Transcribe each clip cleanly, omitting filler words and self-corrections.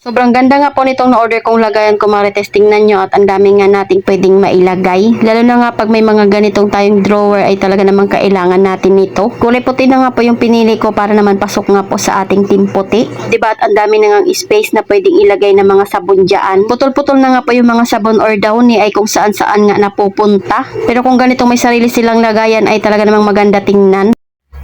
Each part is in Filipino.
Sobrang ganda nga po nitong na-order kong lagayan ko, Marites. Tingnan nyo at ang dami nga nating pwedeng mailagay. Lalo na nga pag may mga ganitong tayong drawer ay talaga naman kailangan natin nito. Kulay puti na nga po yung pinili ko para naman pasok nga po sa ating team puti. Diba at ang dami na nga space na pwedeng ilagay ng mga sabon dyan. Putol-putol na nga po yung mga sabon or downy ay kung saan-saan nga napupunta. Pero kung ganitong may sarili silang lagayan ay talaga namang maganda tingnan.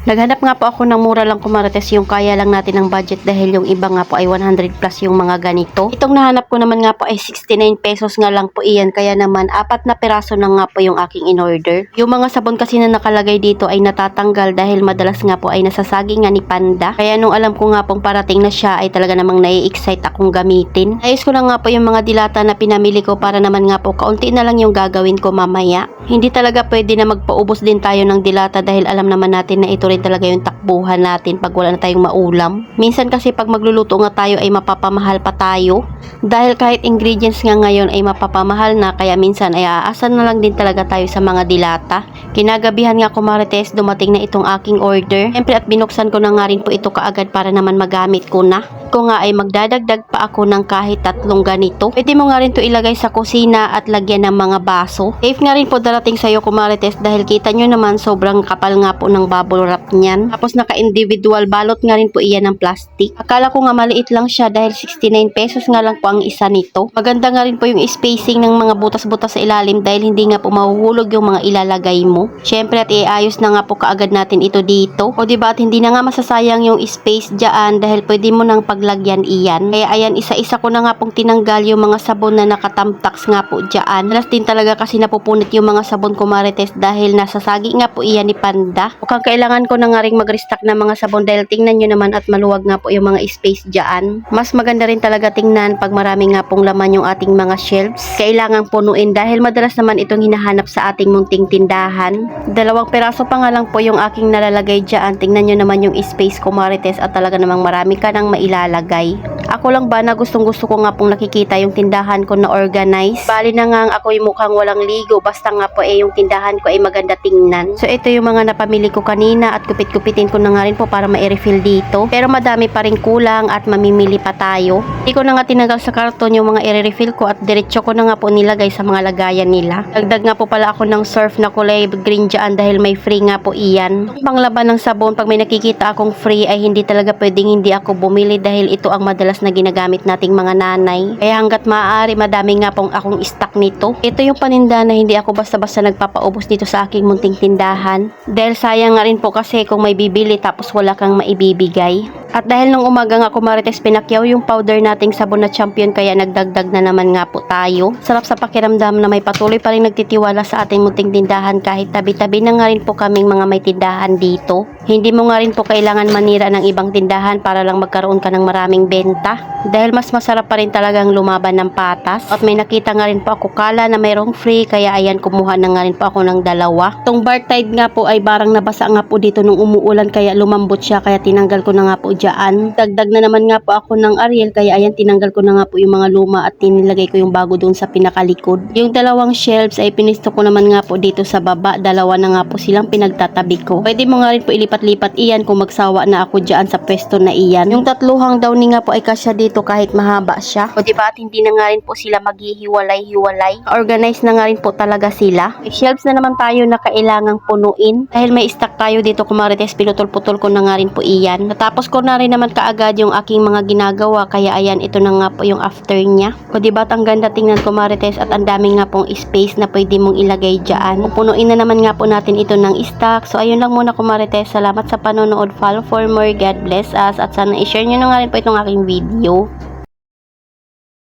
Naghanap nga po ako ng mura lang, Marites, yung kaya lang natin ng budget dahil yung iba nga po ay 100 plus yung mga ganito. Itong nahanap ko naman nga po ay 69 pesos nga lang po iyan, kaya naman 4 na peraso na nga po yung aking in-order. Yung mga sabon kasi na nakalagay dito ay natatanggal dahil madalas nga po ay nasasagi nga ni Panda. Kaya nung alam ko nga pong parating na siya ay talaga namang nai-excite akong gamitin. Ayos ko lang nga po yung mga dilata na pinamili ko para naman nga po kaunti na lang yung gagawin ko mamaya. Hindi talaga pwede na magpaubos din tayo ng dilata dahil alam naman natin na ito rin talaga yung takbuhan natin pag wala na tayong maulam. Minsan kasi pag magluluto nga tayo ay mapapamahal pa tayo. Dahil kahit ingredients nga ngayon ay mapapamahal na, kaya minsan ay aasan na lang din talaga tayo sa mga dilata. Kinagabihan nga ko, Marites, dumating na itong aking order. Siyempre at binuksan ko na nga rin po ito kaagad para naman magamit ko na. Ko nga ay magdadagdag pa ako ng kahit 3 ganito. Pwede mo nga rin to ilagay sa kusina at lagyan ng mga baso. Safe nga rin po darating sa'yo, Marites, dahil kita nyo naman sobrang kapal nga po ng bubble wrap niyan. Tapos naka-individual balot nga rin po iyan ng plastic. Akala ko nga maliit lang siya dahil 69 pesos nga lang po ang isa nito. Maganda nga rin po yung spacing ng mga butas-butas sa ilalim dahil hindi nga po mahuhulog yung mga ilalagay mo. Syempre at iayos na nga po kaagad natin ito dito. O diba at hindi na nga masasayang yung space dyan dahil pwede mo nang paglagyan iyan. Kaya ayan, isa-isa ko na nga pong tinanggal yung mga sabon na nakatamtaks nga po dyan. Alas din talaga kasi napupunit yung mga sabon ko, Marites, dahil nasasagi nga po iyan ni Panda. Mukhang kailangan ko na nga rin mag-restock ng mga sabon dahil tingnan nyo naman at maluwag nga po yung mga space dyan. Mas maganda rin talaga tingnan pag marami nga pong laman yung ating mga shelves. Kailangang punuin dahil madalas naman itong hinahanap sa ating munting tindahan. 2 peraso pa nga lang po yung aking nalalagay dyan. Tingnan nyo naman yung space ko, Marites, at talaga namang marami ka nang mailalagay. Ako lang ba na gustong gusto ko nga pong nakikita yung tindahan ko na organized. Bali na nga ako yung mukhang walang ligo basta nga po yung tindahan ko ay maganda tingnan. So ito yung mga napamili ko kanina at kupit-kupitin ko na nga rin po para ma-refill dito. Pero madami pa rin kulang at mamimili pa tayo. Hindi ko na nga tinanggal sa karton yung mga i-refill ko at diretso ko na nga po nilagay sa mga lagayan nila. Dagdag nga po pala ako ng surf na kulay green dyan dahil may free nga po iyan. Panglaban ng sabon, pag may nakikita akong free ay hindi talaga pwedeng hindi ako bumili dahil ito ang madalas na ginagamit nating mga nanay. Kaya hanggat maaari madami nga pong akong stock nito. Ito yung paninda na hindi ako basta-basta nagpapaubos dito sa aking munting tindahan. Dahil sayang nga rin po kasi kung may bibili tapos wala kang maibibigay. At dahil nung umaga nga, Marites, pinakyaw yung powder nating sabon na Champion kaya nagdagdag na naman nga po tayo. Sarap sa pakiramdam na may patuloy pa rin nagtitiwala sa ating munting tindahan kahit tabi-tabi na nga rin po kaming mga may tindahan dito. Hindi mo nga rin po kailangan manira ng ibang tindahan para lang magkaroon ka ng maraming benta. Dahil mas masarap pa rin talagang lumaban ng patas. At may nakita nga rin po ako kala na mayroong free kaya ayan, kumuha na nga rin po ako ng 2. Itong bar tide nga po ay barang nabasa nga po dito nung umuulan kaya lumambot siya kaya tinanggal ko na nga po dyan. Dagdag na naman nga po ako ng Ariel kaya ayan, tinanggal ko na nga po yung mga luma at tinilagay ko yung bago doon sa pinakalikod. Yung 2 shelves ay pinisto ko naman nga po dito sa baba. 2 na nga po silang pinagtatabi ko. Pwede mo nga rin po ilipat-lipat iyan kung magsawa na ako dyan sa pwesto na iyan. Yung 3 downy nga po ay kasya dito kahit mahaba siya. O diba at hindi na nga rin po sila maghihiwalay-hiwalay. Organize na nga rin po talaga sila. May shelves na naman tayo na kailangang punuin. Dahil may stock tayo dito, Marites, pinutol-putol ko na nga rin po iyan. Natapos ko na rin naman kaagad yung aking mga ginagawa kaya ayan, ito na nga po yung after niya. O diba ang ganda tingnan, Marites, at ang dami nga pong space na pwede mong ilagay dyan. Punuin na naman nga po natin ito ng stock. So ayun lang muna, Marites. Salamat sa panonood. Follow for more. God bless us. At sana i-share nyo na nga rin po itong aking video.